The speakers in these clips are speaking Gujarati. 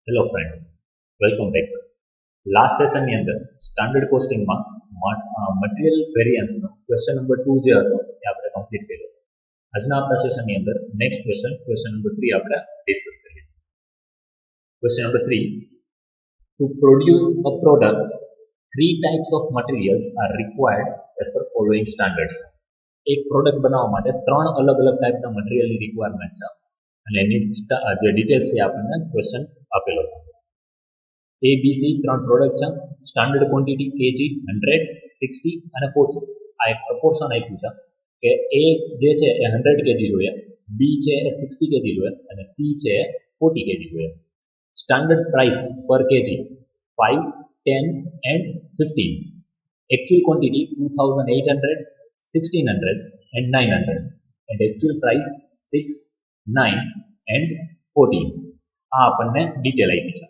Hello friends, welcome back. Last સેશનની અંદર સ્ટાન્ડર્ડ કોસ્ટિંગમાં મટીરિયલ વેરિયન્સનો ક્વેશ્ચન નંબર 2 જે હતો એ આપણે કમ્પ્લીટ કર્યો. આજના આપણા સેશનની અંદર નેક્સ્ટ ક્વેશ્ચન નંબર 3 આપણે ડિસ્કસ કરીએ. Question number 3, to produce a product 3 types of materials are required as per following standards. એક પ્રોડક્ટ બનાવવા માટે 3 અલગ અલગ ટાઈપના મટીરિયલની રિક્વાયરમેન્ટ છે અને એની જે ડિટેલ્સ છે આપણને ક્વેશ્ચન આપેલો છે. એ બી સી 3 પ્રોડક્ટ છે. સ્ટાન્ડર્ડ ક્વોન્ટિટી કેજી 100, 60 અને 40. આ એક પ્રપોર્શન આપ્યું છે કે એ જે છે એ 100 કેજી જોઈએ, બી છે એ 60 કેજી જોઈએ અને સી છે એ 40 કેજી જોઈએ. સ્ટાન્ડર્ડ પ્રાઇસ પર KG 5, 10 and 15. Actual quantity 2800, 1600 and 900 and actual price 6, 9 and 14. આ આપણને ડિટેલ આપી છે.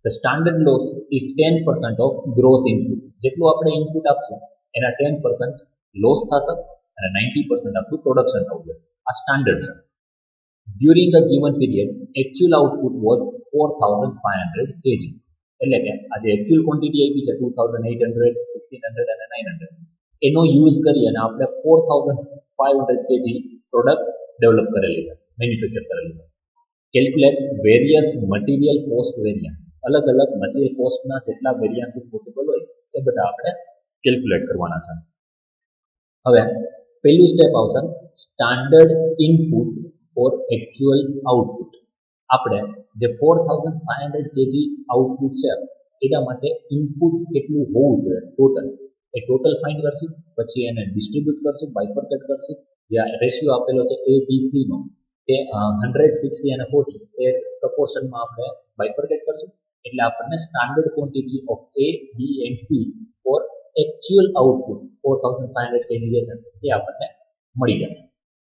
The standard loss is 10% of gross input. જેટલું આપણે ઇનપુટ આપશું એના 10% લોસ થશે અને 90% આપણું પ્રોડક્શન થવું જોઈએ. આ સ્ટાન્ડર્ડ છે. During a given period, actual output was 4500 kg. એટલે કે આ જે એકચ્યુઅલ ક્વોન્ટિટી આપી છે 2800, 1600 અને 900 એનો યુઝ કરી અને આપણે 4500 કેજી પ્રોડક્ટ ડેવલપ કરેલી છે, મેન્યુફેક્ચર કરેલી છે. Calculate various material cost variance. અલગ અલગ મટીરિયલ કોસ્ટના જેટલા વેરિયન્સીસ પોસિબલ હોય એ બધા આપણે કેલ્ક્યુલેટ કરવાના છે. હવે પહેલું સ્ટેપ આવશે standard input for actual output. આપણે જે 4500 કેજી આઉટપુટ છે એના માટે ઇનપુટ કેટલું હોવું જોઈએ ટોટલ, એ ટોટલ ફાઇન્ડ કરશું. પછી એને ડિસ્ટ્રીબ્યુટ કરશું, બાયફર્કેટ કરશું. જે રેશિયો આપેલો છે એ બી સી નો તે 100, 60 અને 40 એ પ્રપોર્શનમાં આપણે બાયફર્કેટ કરશું. એટલે આપણને standard quantity of A, B and C for actual output 4500 KG જે છે એ આપણને મળી જશે.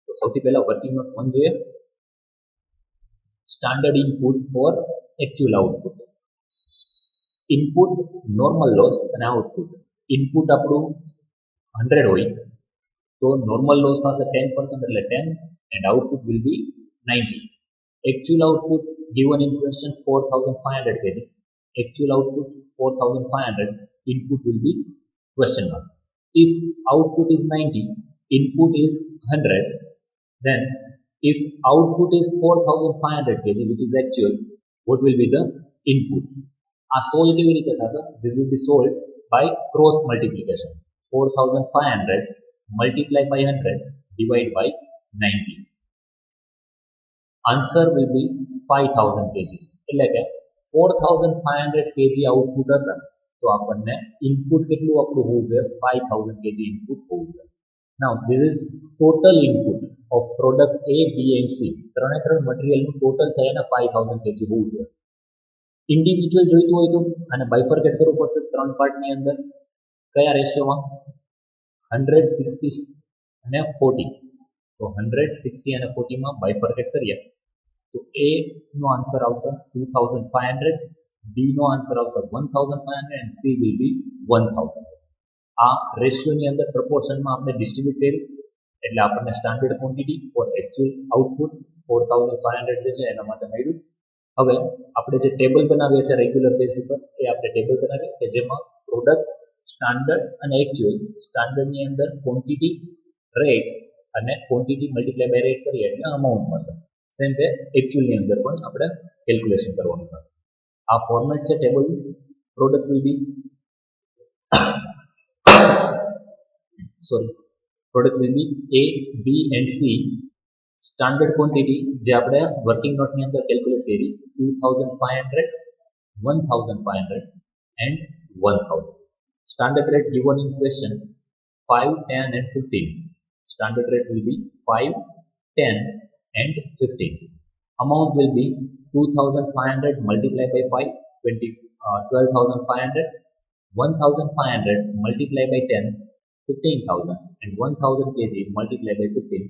તો સૌથી પહેલા વર્કિંગ નોટ 1 જોઈએ. Standard input for actual output. Input, normal loss અને આઉટપુટ. ઇનપુટ આપણું 100 હોય તો નોર્મલ લોસ થશે 10% એટલે 10 and output will be 90. Actual output given in question 4500 kg. Actual output 4500, input will be question mark. If output is 90, input is 100, then if output is 4500 kg which is actual, what will be the input? solve કેવી રીતે થશે? This will be solved by cross multiplication. 4500 multiply by 100 divide by 90. Answer will be 5000 kg. એટલે કે 4500 kg આઉટપુટ હશે તો આપણને ઇનપુટ કેટલું આપણું હોવું જોઈએ? 5000 kg ઇનપુટ હોવું જોઈએ. Now this is total input of product A, B and C. ત્રણે મટીરિયલનું ટોટલ થઈને 5000 kg હોવું જોઈએ. ઇન્ડિવિજ્યુઅલ જોઈતું હોય તો આને બાયફર્કેટ કરવું પડશે ત્રણ પાર્ટની અંદર. કયા રેશિયોમાં? 100, 60 અને 40. તો 100, 60 અને 40 માં બાયફર્કેટ કરીએ તો A નો આન્સર આવશે 2500, B નો આન્સર આવશે 1500 and C will be 1000. આ રેશિયોની અંદર પ્રપોર્શનમાં આપણે ડિસ્ટ્રીબ્યુટ કર્યું એટલે આપણને standard quantity for actual output 4500 જે છે એના માટે મળ્યું. હવે આપણે જે ટેબલ બનાવીએ છીએ રેગ્યુલર બેઝ ઉપર એ આપણે ટેબલ બનાવીએ કે જેમાં પ્રોડક્ટ, સ્ટાન્ડર્ડ અને એકચ્યુઅલ. સ્ટાન્ડર્ડની અંદર ક્વોન્ટિટી, રેટ અને ક્વોન્ટિટી મલ્ટીપ્લાય બાય રેટ કરીએ એટલે અમાઉન્ટ મળશે. સેમ વે એકચ્યુઅલની અંદર પણ આપણે કેલ્ક્યુલેશન કરવાનું થશે. આ ફોર્મેટ છે table. Product will be product will be A, B and C. Standard quantity જે આપણે વર્કિંગ નોટની અંદર કેલ્ક્યુલેટ કરી 2500, 1500 and 1000. Standard rate given in question 5, 10 and 15. Standard rate will be 5, 10 and 15. Amount will be 2500 multiplied by 5, 12,500. 1500 multiplied by 10, 15,000 and 1000 kg multiplied by 15,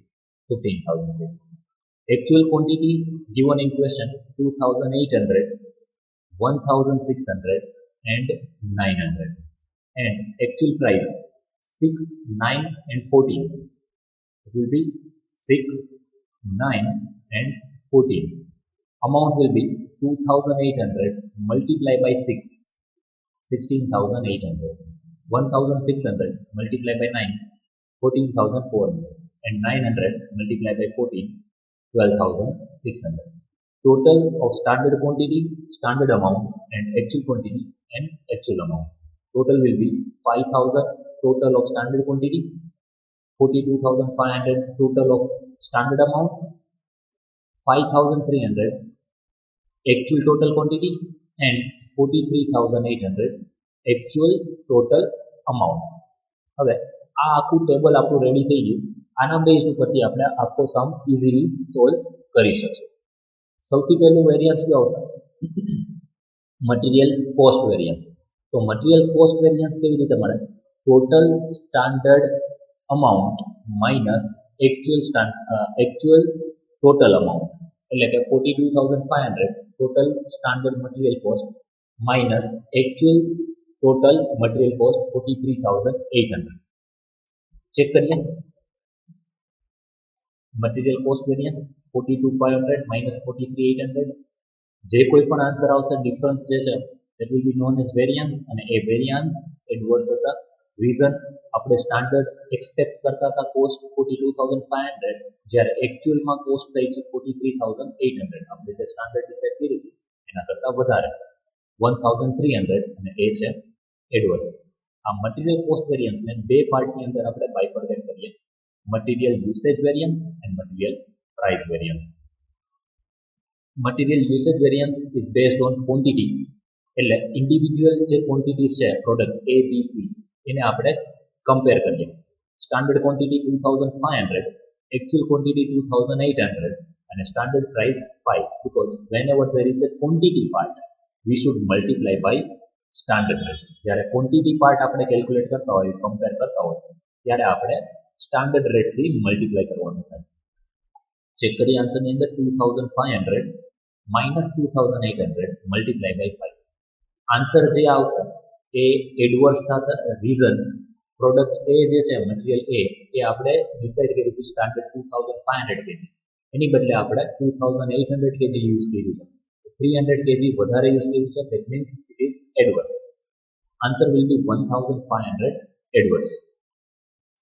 15,000 kg. Actual quantity given in question 2800, 1600 and 900. And actual price 6, 9 and 14. It will be 6, 9 and 14. Amount will be 2800 multiplied by 6, 16,800. 1600 multiplied by 9, 14,400. And 900 multiplied by 14, 12,600. Total of standard quantity, standard amount, and actual quantity and actual amount. Total will be 5,000 total of standard quantity, 42,500 total of standard amount, 5,300 actual total quantity, and 43,800 actual total amount. હવે આ આખું ટેબલ આપણું રેડી થઈ ગયું. આના બેઝ ઉપરથી આપણે આખો સમ ઇઝીલી સોલ્વ કરી શકીએ. સૌથી પહેલું વેરિયન્સ કયો આવશે? Material cost variance. તો મટીરિયલ કોસ્ટ વેરિયન્સ કેવી રીતે મળે? Total standard amount minus actual total amount, એટલે કે 42,500 total standard material cost minus actual total material cost 43,800. Check કરીએ. Material cost variance 42,500 minus 43,800. જે કોઈ પણ આન્સર આવશે ડિફરન્સ જે છે that will be known as variance, અને એ variance it versus a reason. આપણે સ્ટાન્ડર્ડ એક્સપેક્ટ કરતા હતા કોસ્ટ 42,500, જ્યારે એકચ્યુઅલમાં કોસ્ટ થઈ છે 43,800. આપણે જે સ્ટાન્ડર્ડ ડિસાઇડ કર્યું હતું એના કરતાં વધારે 1,300, અને એ છે એડવર્સ. આ મટીરિયલ કોસ્ટ વેરિયન્સને બે પાર્ટની અંદર આપણે બાયફર્કેટ કરીએ: material usage variance and material price variance. Material usage variance is based on quantity, એટલે ઇન્ડિવિજ્યુઅલ જે ક્વોન્ટિટીઝ છે પ્રોડક્ટ A, B, C, એને આપણે કમ્પેર કરીએ. સ્ટાન્ડર્ડ ક્વોન્ટિટી 2,500, એકચ્યુઅલ ક્વોન્ટિટી 2,800, અને standard price 5, because whenever there is a quantity part we should multiply by standard rate. જ્યારે ક્વોન્ટિટી પાર્ટ આપણે કેલ્ક્યુલેટ કરતા હોય, કમ્પેર કરતા હોય, ત્યારે આપણે સ્ટાન્ડર્ડ રેટથી મલ્ટીપ્લાય કરવાનું થાય. ચેક કરીએ આન્સરની અંદર 2,500 માઇનસ 2,800 મલ્ટીપ્લાય બાય 5. આન્સર જે આવશે એ એડવર્સ થશે. રીઝન પ્રોડક્ટ એ જે છે મટીરિયલ એ આપણે ડિસાઇડ કર્યું હતું સ્ટાન્ડર્ડ 2,500 kg, એની બદલે આપણે 2,800 kg યુઝ કર્યું છે. 300 kg વધારે યુઝ કર્યું છે, that means it is adverse. Answer will be 1,500 adverse.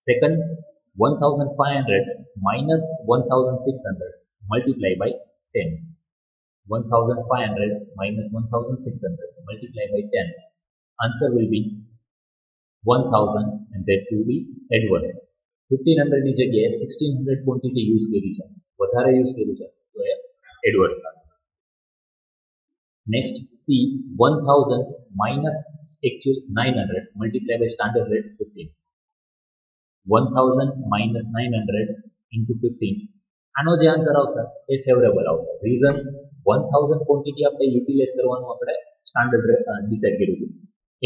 Second, 1,500 minus 1,600 multiply by 10. 1,500 minus 1,600 multiply by 10. Answer will be 1,000, and that will be adverse. 1,500 ની જગ્યાએ 1,600 ક્વોન્ટિટી યુઝ કરી છે, વધારે યુઝ કર્યું છે, તો એ એડવર્સ થશે. Next, C, 1,000 minus actual 900 multiply by standard rate 15. 1,000 minus 900 into 15. આનો જે આન્સર આવશે એ ફેવરેબલ આવશે. રીઝન 1,000 ક્વોન્ટિટી આપણે યુટિલાઇઝ કરવાનું આપણે સ્ટાન્ડર્ડ રેટ ડિસાઇડ કર્યું હતું.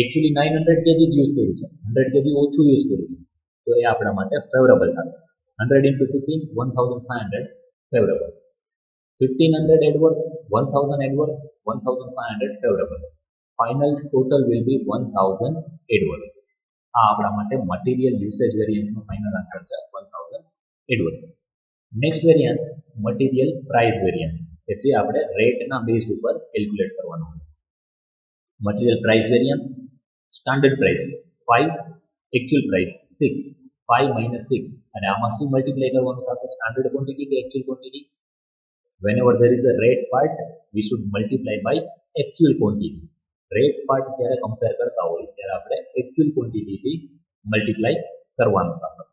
એકચ્યુઅલી 900 kg જ યુઝ કર્યું છે, 100 kg ઓછું યુઝ કર્યું છે, તો એ આપણા માટે ફેવરેબલ થશે. 100 into 15, 1,500 favourable. 1,500 adverse, 1,000 adverse, 1,500 favorable. Final total will be 1,000 adverse. આ આપણા માટે મટીરિયલ યુસેજ વેરિયન્સનો ફાઇનલ આન્સર છે 1,000 adverse. Next variance material price variance, કે જે આપણે રેટના બેઝ ઉપર કેલ્ક્યુલેટ કરવાનું હોય. Material price variance, standard price 5, actual price 6, 5 minus 6, અને આમાં શું મલ્ટીપ્લાય કરવાનું થશે? સ્ટાન્ડર્ડ ક્વોન્ટિટી કે actual quantity? Whenever there is a rate part, we should multiply by actual quantity. Rate part જ્યારે કમ્પેર કરતા હોય ત્યારે આપણે actual quantity થી મલ્ટીપ્લાય કરવાનું થશે.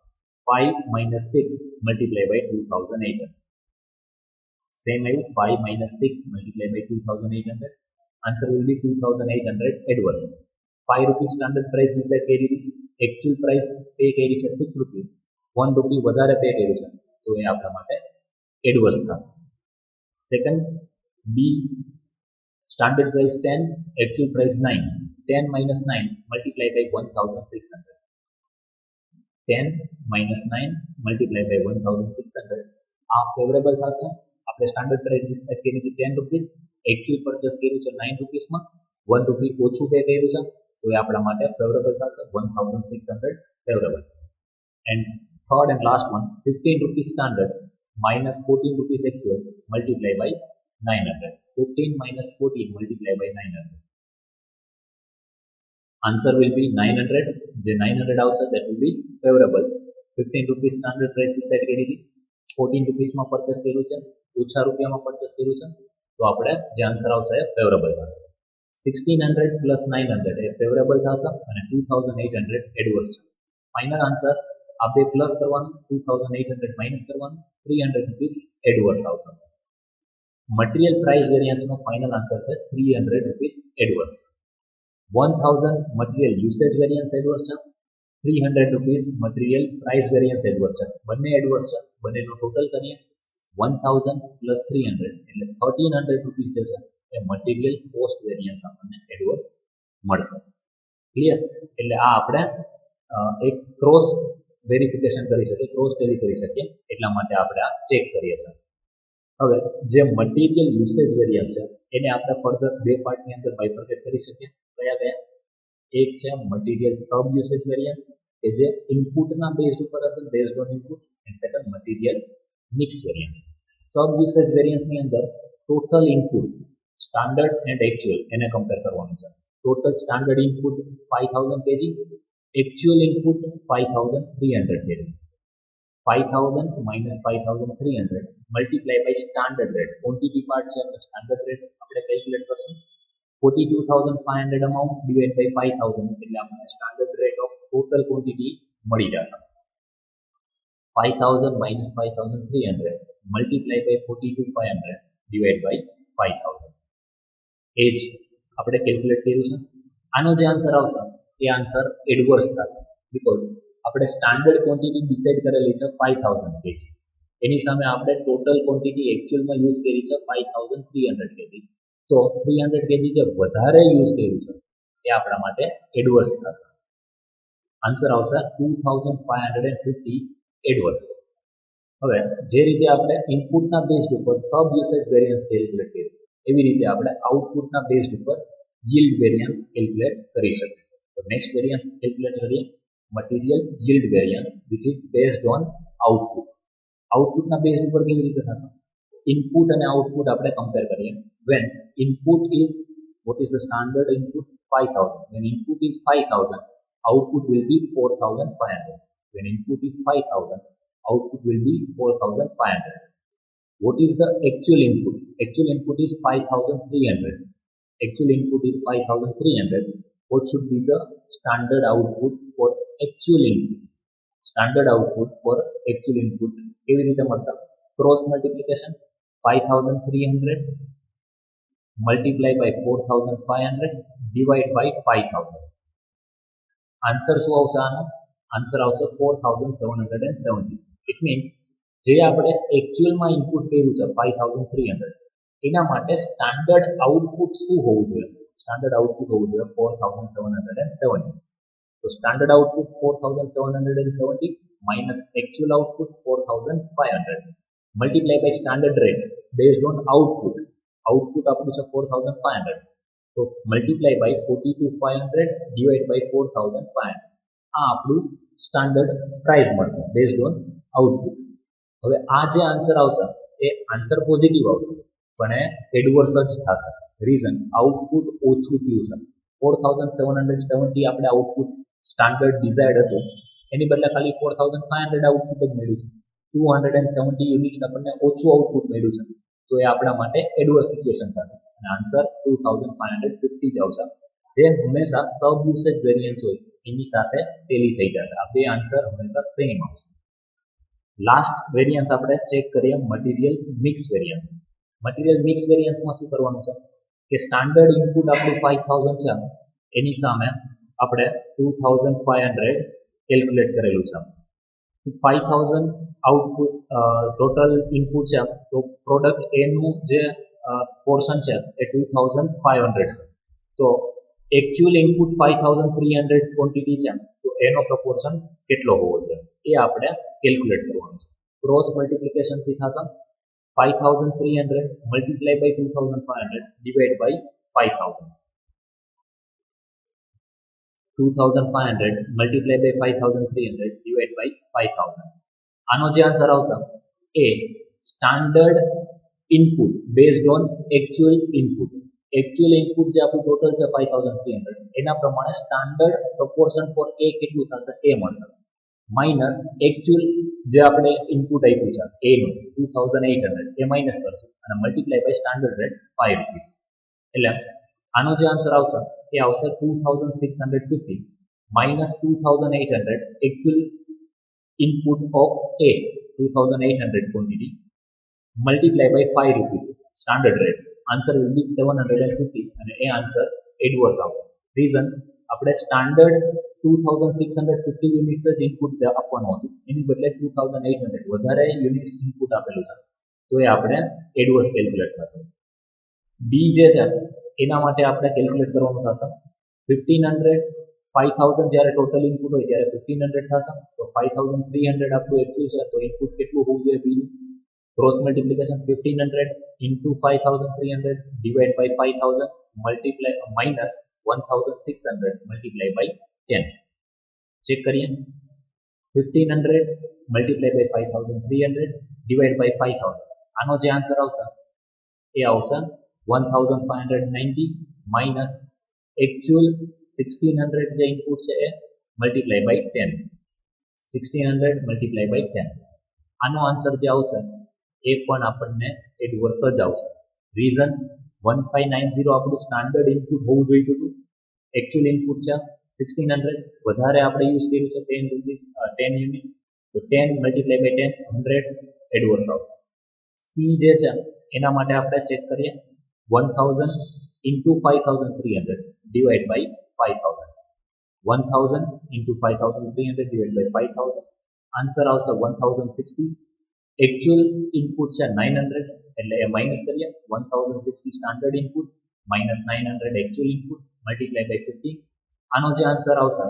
5 minus 6 multiply by 2,800. Same આવ્યું, 5 minus 6 multiply by 2,800. Answer will be 2,800 adverse. 5 rupees standard price decide કરી હતી, actual price પે કરી છે 6 rupees, 1 rupee વધારે પે કર્યું છે, તો એ આપણા માટે adverse થશે. Second, B, standard price 10, actual price 9. 10 minus 9 multiply by 1,600. 10 minus 9 multiply by 1,600. આ ફેવરેબલ થશે. આપણે સ્ટાન્ડર્ડ પ્રાઇસ ડિસાઇડ કરી હતી 10 રૂપીસ, એકચ્યુઅલ પરચેસ કર્યું છે 9 રૂપીસમાં, 1 રૂપી ઓછું પે કર્યું છે, તો એ આપણા માટે ફેવરેબલ થશે 1,600 favourable. And third and last one, 15 rupees standard minus 14 rupees actual multiply by 900. 15 minus 14 multiplied by 900. Answer will be 900. જે 900 આવશે that will be favorable. 15 rupees standard price decide કરી હતી. 14 rupees માં purchase કર્યું છે. ઓછા રૂપિયામાં purchase કર્યું છે. તો આપણે જે આન્સર આવશે એ favorable થશે. 1600 plus 900 એ favorable થશે અને 2800 adverse છે. ફાઇનલ આન્સર આ બે પ્લસ કરવાનું, 2800 માઇનસ કરવાનું, 300 rupees adverse આવશે. મટીરિયલ પ્રાઇસ વેરિયન્સ નો ફાઇનલ આન્સર છે 300 rupees adverse. 1000 material usage variance adverse છે, 300 rupees material price variance adverse છે. બંને એડવર્સ છે, બંનેનો ટોટલ કરીએ 1000 પ્લસ 300 એટલે 1300 રૂપીસ જે છે એ મટીરિયલ કોસ્ટ વેરિયન્સ આપણને એડવર્સ મળશે. ક્લિયર? એટલે આ આપણે એક ક્રોસ વેરિફિકેશન કરી શકીએ, ક્રોસ ટેલી કરી શકીએ, એટલા માટે આપણે આ ચેક કરીએ છીએ. હવે જે મટીરિયલ યુસેજ વેરિયન્સ છે એને આપણે ફર્ધર બે પાર્ટની અંદર બાયફર્કેટ કરી શકીએ. કયા કયા? એક છે મટીરિયલ સબ યુસેજ વેરિયન્સ કે જે ઇનપુટના બેઝડ ઉપર હશે, based on input, and second material mix variance. Sub usage વેરિયન્સની અંદર total input standard and actual એને કમ્પેર કરવાનું છે. Total standard input 5000 kg, actual input 5300 kg. 5000 minus 5300 multiply by standard rate. Quantity part છે એટલે standard rate આપણે કેલ્ક્યુલેટ કરશું. 42,500 amount divided by 5000 એટલે આપણને standard rate of total quantity મળી જશે. 5000 minus 5300 multiply by 42,500 divided by 5000. એ જ આપણે કેલ્ક્યુલેટ કર્યું છે. આનો જે આન્સર આવશે એ આન્સર એડવર્સ થશે બીકોઝ આપણે સ્ટાન્ડર્ડ ક્વોન્ટિટી ડિસાઇડ કરેલી છે 5000 kg. એની સામે આપણે ટોટલ ક્વોન્ટિટી એકચ્યુઅલમાં યુઝ કરી છે 5300 kg. તો 300 kg જે વધારે યુઝ કર્યું છે એ આપણા માટે એડવર્સ થશે. આન્સર આવશે 2550 એડવર્સ. હવે જે રીતે આપણે ઇનપુટના બેઝડ ઉપર સબ યુસેજ વેરિયન્સ કેલ્ક્યુલેટ કર્યું એવી રીતે આપણે આઉટપુટના બેઝડ ઉપર yield વેરિયન્સ કેલ્ક્યુલેટ કરી શકીએ. તો નેક્સ્ટ વેરિયન્સ કેલ્ક્યુલેટ કરીએ, material yield variance which is based on output. આઉટપુટના બેઝડ ઉપર કેવી રીતે થશે? ઇનપુટ અને આઉટપુટ આપણે કમ્પેર કરીએ. when input is, what is the standard input? 5000. when input is 5000, output will be 4500. when input is 5000, output will be 4500. what is the actual input? Actual input is 5300. Actual input is 5300. what should be the standard output for actual input? Standard output for actual input કેવી રીતે મળશે? Cross multiplication 5300 multiply by 4500 divide by 5000. Answer શું આવશે આનો? આન્સર આવશે 4770. ઇટ મીન્સ જે આપણે એકચ્યુઅલમાં ઇનપુટ કર્યું છે 5300 એના માટે સ્ટાન્ડર્ડ આઉટપુટ શું હોવું જોઈએ? સ્ટાન્ડર્ડ આઉટપુટ હોવું જોઈએ 4770. તો standard output 4770 minus actual output 4500 multiply by standard rate based on output. Output આપણું છે 4500. તો મલ્ટીપ્લાય બાય 42500 ડિવાઇડ બાય 4500. આ આપણું સ્ટાન્ડર્ડ પ્રાઇસ મળશે બેઝડ ઓન આઉટપુટ. હવે આ જે આન્સર આવશે એ આન્સર પોઝિટિવ આવશે પણ એ એડવર્સ જ થશે. રીઝન આઉટપુટ ઓછું થયું છે. 4770 આપણે આઉટપુટ સ્ટાન્ડર્ડ ડિઝાયર્ડ હતું એની બદલે ખાલી 4500 આઉટપુટ જ મળ્યું છે. 270 યુનિટ્સ આપણને ઓછું આઉટપુટ મળ્યું છે. તો એ આપણા માટે એડવર્સ સિચ્યુએશન થશે અને આન્સર 2550 જ આવશે જે હંમેશા સબ યુસેજ વેરિયન્સ હોય એની સાથે ટેલી થઈ જશે. આ બે આન્સર હંમેશા સેમ આવશે. લાસ્ટ વેરિયન્સ આપણે ચેક કરીએ material mix variance. Material mix વેરિયન્સમાં શું કરવાનું છે કે સ્ટાન્ડર્ડ ઇનપુટ આપણું 5000 છે એની સામે આપણે 2500 કેલ્ક્યુલેટ કરેલું છે. 5000 આઉટપુટ ટોટલ ઇનપુટ છે તો પ્રોડક્ટ એનું જે પોર્શન છે એ 2500 છે. તો એકચ્યુઅલ ઇનપુટ 5300 ક્વોન્ટિટી છે તો એનો પ્રપોર્શન કેટલો હોવો જોઈએ એ આપણે કેલ્ક્યુલેટ કરવાનું છે. ક્રોસ મલ્ટિપ્લિકેશનથી થશે 5300 multiply by 2500 divide by 5000. 2500 multiply by 5300 divided by 5000. આનો જે આન્સર આવશે એ standard input based on actual input. Actual input જે આપણું ટોટલ છે 5300 એના પ્રમાણે સ્ટાન્ડર્ડ પ્રપોર્શન ફોર એ કેટલું થશે એ મળશે માઇનસ એકચ્યુઅલ જે આપણે ઇનપુટ આપ્યું છે એ નું 2800 એ માઇનસ કરશું અને multiply by standard rate 5 rupees. એટલે આનો જે આન્સર આવશે એ આવશે 2650 minus 2800 actual input of a 2800 quantity multiply by 5 rupees standard rate. Answer will be 750 અને એ આન્સર એડવર્સ આવશે. રીઝન આપણે સ્ટાન્ડર્ડ 2650 યુનિટ્સ જ ઇનપુટ આપવાનું હતું એની બદલે 2800 વધારે યુનિટ્સ ઇનપુટ આપેલું છે તો એ આપણે એડવર્સ કેલ્ક્યુલેટ થશે. બી જે છે એના માટે આપણે કેલ્ક્યુલેટ કરવાનું થશે 1500 5000 જ્યારે ટોટલ ઇનપુટ હોય ત્યારે 1500 થશે તો 5300 આપણું એકચ્યુઅલ છે તો ઇનપુટ કેટલું હોવું જોઈએ બી cross multiplication 1500 into 5300 divided by 5000 multiply minus 1600 multiply by 10. Check करिए 1500 multiply by 5300 divided by 5000 આનો જે આન્સર આવશે એ આવશે 1590 minus actual 1600 જે ઇનપુટ છે એ multiply by 10 1600 multiply by 10 આનો આન્સર જે આવશે એ પણ આપણને એડવર્સ જ આવશે. રીઝન 1590 આપણું સ્ટાન્ડર્ડ ઇનપુટ હોવું જોઈતું હતું એકચ્યુઅલ ઇનપુટ છે 1600 વધારે આપણે યુઝ કર્યું છે 10 રૂપીસ 10 યુનિટ તો 10 મલ્ટીપ્લાય બાય 10 100 એડવર્સ આવશે. સી જે છે એના માટે આપણે ચેક કરીએ 1000 into 5300 divided by 5000 1000 into 5300 divided by 5000 answer આવશે 1060. એકચ્યુઅલ ઇનપુટ છે 900 એટલે એ માઇનસ કરીએ 1060 standard input minus 900 actual input multiply by 50 આનો જે આન્સર આવશે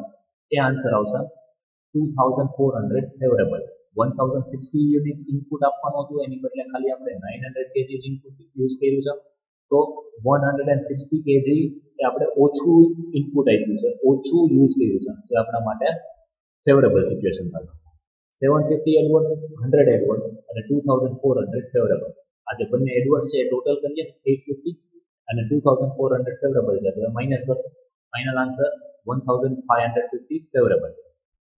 એ આન્સર આવશે 2400 ફેવરેબલ 1060 યુનિટ ઇનપુટ આપવાનું હતું એની બદલે ખાલી આપણે 900 kg ઇનપુટ યુઝ કર્યું છે તો 160 kg એ આપણે ઓછું ઇનપુટ આપ્યું છે ઓછું યુઝ કર્યું છે તો આપણા માટે ફેવરેબલ સિચ્યુએશન થશે. 750 એડવર્સ 100 એડવર્સ અને 2400 ફેવરેબલ આ જે બંને એડવર્સ છે એ ટોટલ કરીએ 850 અને 2400 ફેવરેબલ છે તો માઇનસ કરશે ફાઇનલ આન્સર 1550 ફેવરેબલ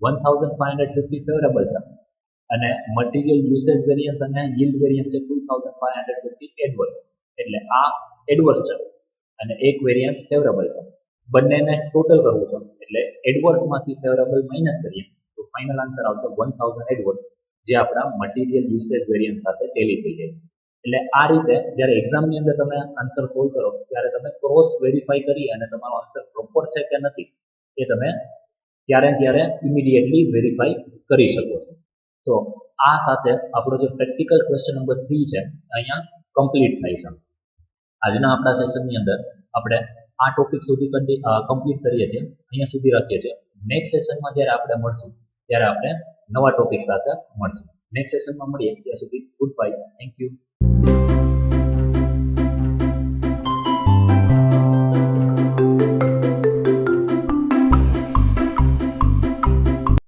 1550 ફેવરેબલ છે અને મટીરીયલ યુસેજ વેરિયન્સ અને yield વેરિયન્સ છે 2550 એડવર્સ એટલે આ એડવર્સ છે અને એક વેરિયન્સ ફેવરેબલ છે બંનેને ટોટલ કરવું છે એટલે એડવર્સમાંથી ફેવરેબલ માઇનસ કરીએ તો ફાઇનલ આન્સર આવશે 1000 એડવર્સ જે આપણા મટીરીયલ યુસેજ વેરિયન્સ સાથે ટેલી થઈ જાય છે. એટલે આ રીતે જ્યારે એક્ઝામની અંદર તમે આન્સર સોલ્વ કરો ત્યારે તમે ક્રોસ વેરીફાઈ કરી અને તમારો આન્સર પ્રોપર છે કે નથી એ તમે ત્યારે ઇમિડિયેટલી વેરીફાઈ કરી શકો છો. તો આ સાથે આપણો જે પ્રેક્ટિકલ ક્વેશ્ચન નંબર 3 છે અહીંયા કમ્પ્લીટ થાય છે. આજના આપણા સેશનની અંદર આપણે આ ટોપિક સુધી કમ્પ્લીટ કરીએ છીએ અહીંયા સુધી રાખીએ છીએ. નેક્સ્ટ સેશનમાં જ્યારે આપણે મળશું ત્યારે આપણે નવા ટોપિક સાથે મળશું. નેક્સ્ટ સેશનમાં મળીએ ત્યાં સુધી ગુડ બાય થેન્ક યુ.